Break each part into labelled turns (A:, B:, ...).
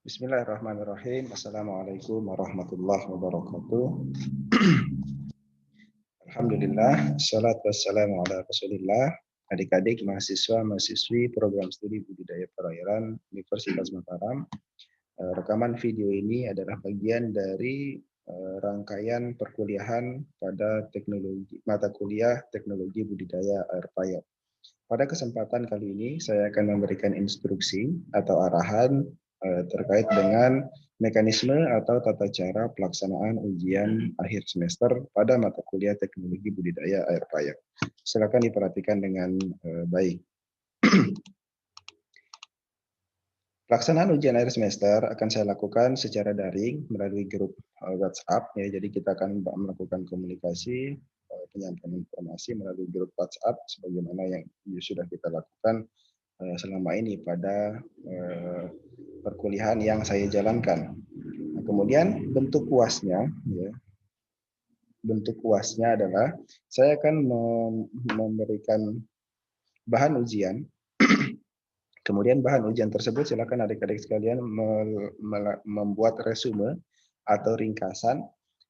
A: Bismillahirrahmanirrahim. Assalamualaikum warahmatullahi wabarakatuh. Alhamdulillah, salatu wassalamu ala Rasulillah. Adik-adik mahasiswa mahasiswi program studi budidaya perairan Universitas Mataram. Rekaman video ini adalah bagian dari rangkaian perkuliahan pada mata kuliah teknologi budidaya air payau. Pada kesempatan kali ini saya akan memberikan instruksi atau arahan terkait dengan mekanisme atau tata cara pelaksanaan ujian akhir semester pada mata kuliah teknologi budidaya air payau. Silakan diperhatikan dengan baik. Pelaksanaan ujian akhir semester akan saya lakukan secara daring melalui grup WhatsApp ya. Jadi kita akan melakukan komunikasi penyampaian informasi melalui grup WhatsApp sebagaimana yang sudah kita lakukan selama ini pada perkuliahan yang saya jalankan. Nah, kemudian bentuk UAS-nya, ya, bentuk UAS-nya adalah saya akan memberikan bahan ujian. Kemudian bahan ujian tersebut silakan adik-adik sekalian membuat resume atau ringkasan,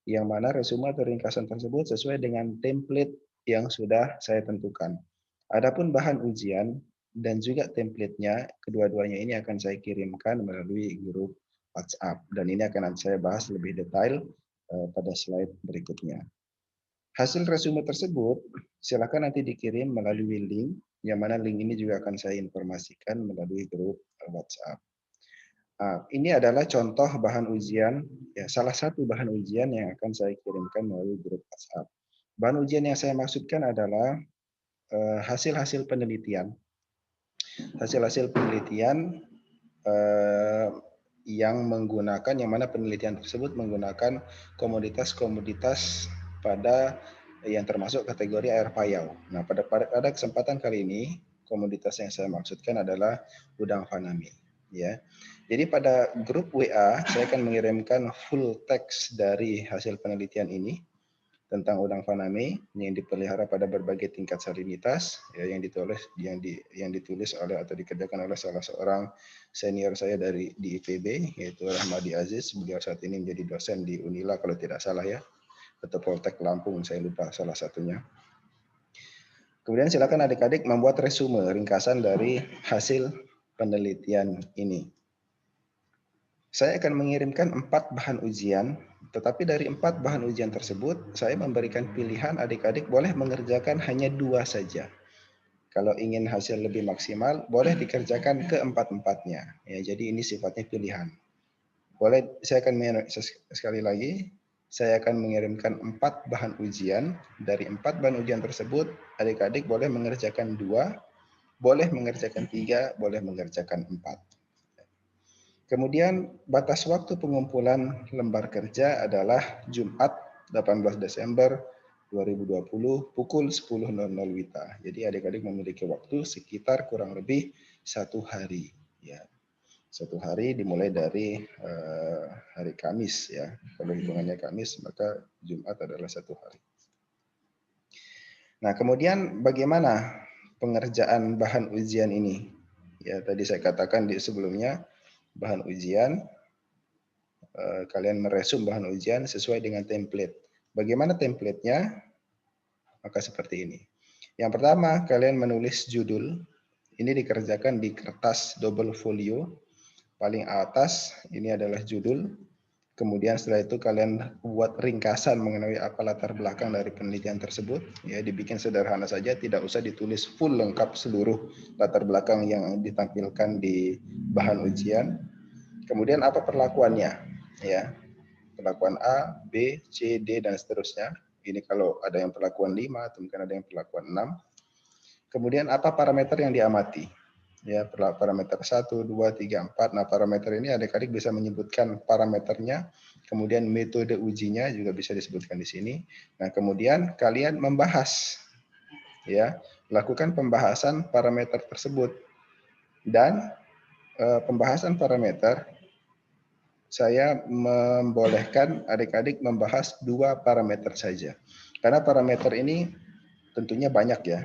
A: yang mana resume atau ringkasan tersebut sesuai dengan template yang sudah saya tentukan. Adapun bahan ujian dan juga template-nya, kedua-duanya ini akan saya kirimkan melalui grup WhatsApp. Dan ini akan saya bahas lebih detail pada slide berikutnya. Hasil resume tersebut silakan nanti dikirim melalui link, yang mana link ini juga akan saya informasikan melalui grup WhatsApp. Ini adalah contoh bahan ujian, ya, salah satu bahan ujian yang akan saya kirimkan melalui grup WhatsApp. Bahan ujian yang saya maksudkan adalah hasil-hasil penelitian. Hasil-hasil penelitian yang mana penelitian tersebut menggunakan komoditas-komoditas pada yang termasuk kategori air payau. Nah, pada kesempatan kali ini komoditas yang saya maksudkan adalah udang faname. Ya, jadi pada grup WA saya akan mengirimkan full text dari hasil penelitian ini tentang udang faname yang dipelihara pada berbagai tingkat salinitas, ya, yang ditulis oleh atau dikerjakan oleh salah seorang senior saya di IPB, yaitu Rahmadi Aziz. Beliau saat ini menjadi dosen di Unila kalau tidak salah ya, atau Poltek Lampung, saya lupa salah satunya. Kemudian silakan adik-adik membuat resume ringkasan dari hasil penelitian ini. Saya akan mengirimkan 4 bahan ujian, tetapi dari 4 bahan ujian tersebut, saya memberikan pilihan adik-adik boleh mengerjakan hanya 2 saja. Kalau ingin hasil lebih maksimal, boleh dikerjakan keempat-empatnya. Ya, jadi ini sifatnya pilihan. Boleh, saya akan sekali lagi, saya akan mengirimkan 4 bahan ujian. Dari 4 bahan ujian tersebut, adik-adik boleh mengerjakan 2, boleh mengerjakan 3, boleh mengerjakan 4. Kemudian batas waktu pengumpulan lembar kerja adalah Jumat 18 Desember 2020 pukul 10.00 WITA. Jadi adik-adik memiliki waktu sekitar kurang lebih 1 hari. Ya, 1 hari dimulai dari hari Kamis ya. Kalau hitungannya Kamis maka Jumat adalah 1 hari. Nah, kemudian bagaimana pengerjaan bahan ujian ini? Ya, tadi saya katakan di sebelumnya, bahan ujian, kalian meresum bahan ujian sesuai dengan template. Bagaimana template-nya? Maka seperti ini. Yang pertama, kalian menulis judul. Ini dikerjakan di kertas double folio. Paling atas, ini adalah judul. Kemudian setelah itu kalian buat ringkasan mengenai apa latar belakang dari penelitian tersebut. Ya, dibikin sederhana saja, tidak usah ditulis full lengkap seluruh latar belakang yang ditampilkan di bahan ujian. Kemudian apa perlakuannya? Ya, perlakuan A, B, C, D, dan seterusnya. Ini kalau ada yang perlakuan 5 atau mungkin ada yang perlakuan 6. Kemudian apa parameter yang diamati? Ya, parameter 1, 2, 3, 4. Nah, parameter ini adik-adik bisa menyebutkan parameternya. Kemudian metode ujinya juga bisa disebutkan di sini. Nah, kemudian kalian membahas. Ya, lakukan pembahasan parameter tersebut. Dan pembahasan parameter, saya membolehkan adik-adik membahas 2 parameter saja. Karena parameter ini tentunya banyak ya.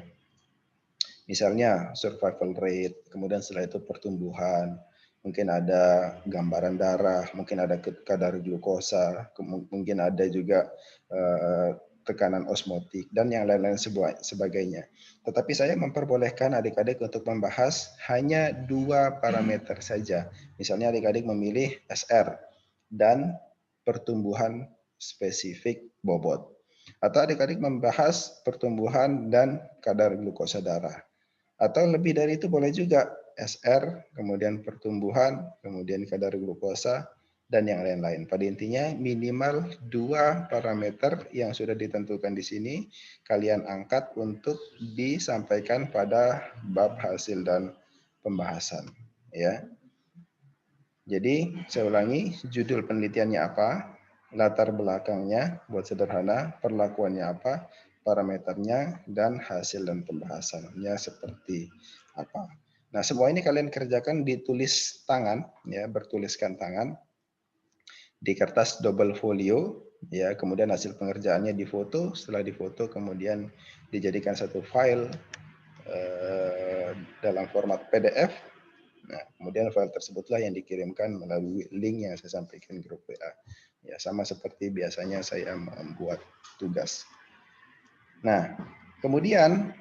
A: Misalnya survival rate, kemudian setelah itu pertumbuhan, mungkin ada gambaran darah, mungkin ada kadar glukosa, mungkin ada juga tekanan osmotik, dan yang lain-lain sebagainya. Tetapi saya memperbolehkan adik-adik untuk membahas hanya 2 parameter saja. Misalnya adik-adik memilih SR dan pertumbuhan spesifik bobot. Atau adik-adik membahas pertumbuhan dan kadar glukosa darah. Atau lebih dari itu boleh juga, SR, kemudian pertumbuhan, kemudian kadar glukosa, dan yang lain-lain. Pada intinya minimal 2 parameter yang sudah ditentukan di sini kalian angkat untuk disampaikan pada bab hasil dan pembahasan. Ya. Jadi saya ulangi, judul penelitiannya apa, latar belakangnya buat sederhana, perlakuannya apa, parameternya, dan hasil dan pembahasannya seperti apa. Nah, semua ini kalian kerjakan ditulis tangan, ya, bertuliskan tangan di kertas double folio, ya, kemudian hasil pengerjaannya difoto, setelah difoto kemudian dijadikan satu file dalam format PDF. Nah, kemudian file tersebutlah yang dikirimkan melalui link yang saya sampaikan di grup WA. Ya, sama seperti biasanya saya membuat tugas. Nah, kemudian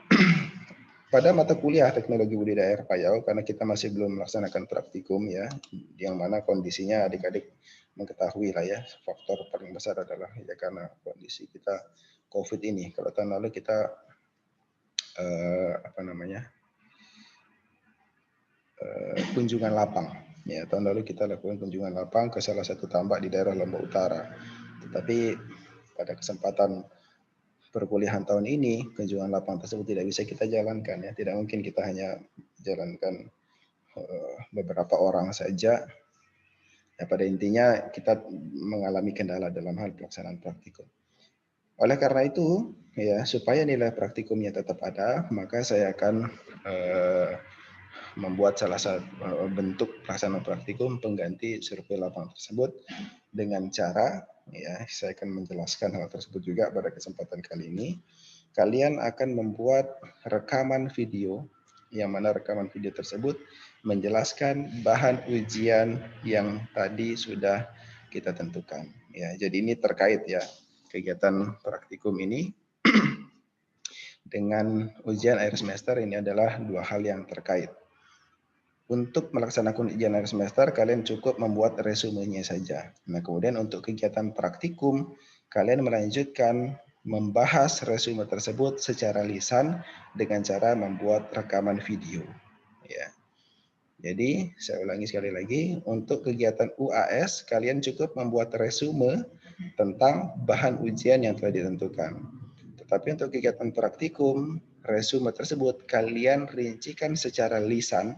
A: pada mata kuliah teknologi budidaya air payau, karena kita masih belum melaksanakan praktikum ya, yang mana kondisinya adik-adik mengetahui lah ya, faktor paling besar adalah ya karena kondisi kita COVID ini. Kalau tahun lalu kita kunjungan lapang. Ya, tahun lalu kita lakukan kunjungan lapang ke salah satu tambak di daerah Lombok Utara. Tetapi pada kesempatan perkuliahan tahun ini, kunjungan lapang tersebut tidak bisa kita jalankan. Ya, tidak mungkin kita hanya jalankan beberapa orang saja. Ya, pada intinya kita mengalami kendala dalam hal pelaksanaan praktikum. Oleh karena itu, ya supaya nilai praktikumnya tetap ada, maka saya akan membuat salah satu bentuk pelaksanaan praktikum pengganti survei lapang tersebut dengan cara, ya saya akan menjelaskan hal tersebut juga pada kesempatan kali ini. Kalian akan membuat rekaman video, yang mana rekaman video tersebut menjelaskan bahan ujian yang tadi sudah kita tentukan. Ya, jadi ini terkait ya kegiatan praktikum ini dengan ujian akhir semester. Ini adalah 2 hal yang terkait. Untuk melaksanakan ujian akhir semester, kalian cukup membuat resumenya saja. Nah, kemudian untuk kegiatan praktikum, kalian melanjutkan membahas resume tersebut secara lisan dengan cara membuat rekaman video. Ya. Jadi, saya ulangi sekali lagi, untuk kegiatan UAS, kalian cukup membuat resume tentang bahan ujian yang telah ditentukan. Tetapi untuk kegiatan praktikum, resume tersebut kalian rincikan secara lisan,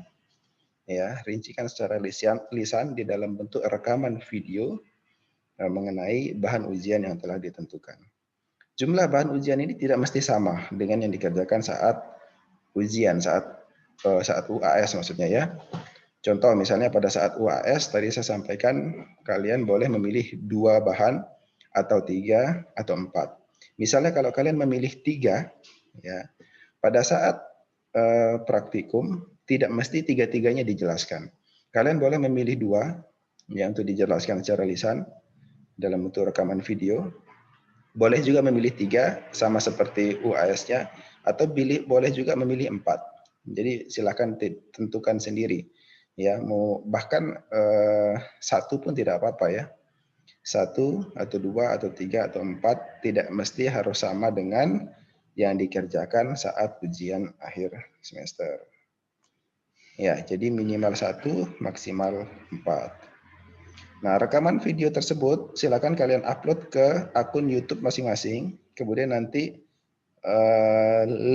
A: ya, rincikan secara lisan di dalam bentuk rekaman video mengenai bahan ujian yang telah ditentukan. Jumlah bahan ujian ini tidak mesti sama dengan yang dikerjakan saat ujian, saat UAS maksudnya ya. Contoh misalnya pada saat UAS tadi saya sampaikan kalian boleh memilih 2 bahan atau 3 atau 4. Misalnya kalau kalian memilih 3, ya, pada saat praktikum tidak mesti 3-tiganya dijelaskan. Kalian boleh memilih 2 yang untuk dijelaskan secara lisan dalam bentuk rekaman video. Boleh juga memilih 3 sama seperti UAS-nya, atau boleh juga memilih 4. Jadi silakan tentukan sendiri. Ya, mau bahkan 1 pun tidak apa-apa ya. 1 atau 2 atau 3 atau 4 tidak mesti harus sama dengan yang dikerjakan saat ujian akhir semester. Ya, jadi minimal 1, maksimal 4. Nah, rekaman video tersebut silakan kalian upload ke akun YouTube masing-masing. Kemudian nanti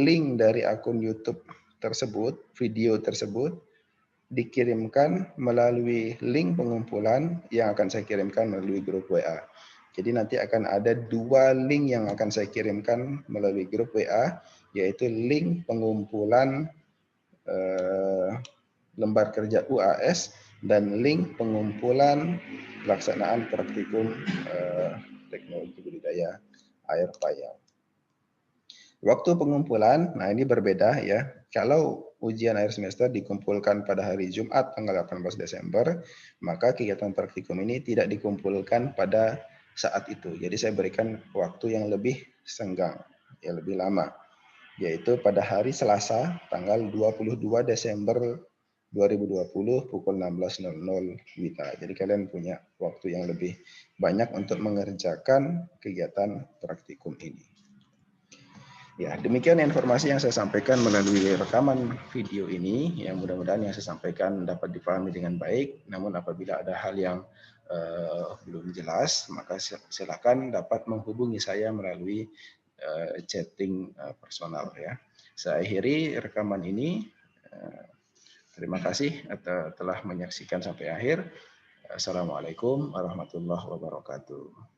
A: link dari akun YouTube tersebut, video tersebut, dikirimkan melalui link pengumpulan yang akan saya kirimkan melalui grup WA. Jadi nanti akan ada 2 link yang akan saya kirimkan melalui grup WA, yaitu link pengumpulan lembar kerja UAS dan link pengumpulan pelaksanaan praktikum teknologi budidaya air payau. Waktu pengumpulan, nah ini berbeda ya. Kalau ujian akhir semester dikumpulkan pada hari Jumat tanggal 18 Desember, maka kegiatan praktikum ini tidak dikumpulkan pada saat itu. Jadi saya berikan waktu yang lebih senggang, ya lebih lama, yaitu pada hari Selasa tanggal 22 Desember 2020 pukul 16.00 WITA. Jadi kalian punya waktu yang lebih banyak untuk mengerjakan kegiatan praktikum ini. Ya, demikian informasi yang saya sampaikan melalui rekaman video ini. Yang mudah-mudahan yang saya sampaikan dapat dipahami dengan baik. Namun apabila ada hal yang belum jelas, maka silakan dapat menghubungi saya melalui chatting personal ya. Saya akhiri rekaman ini. Terima kasih telah menyaksikan sampai akhir. Assalamualaikum warahmatullahi wabarakatuh.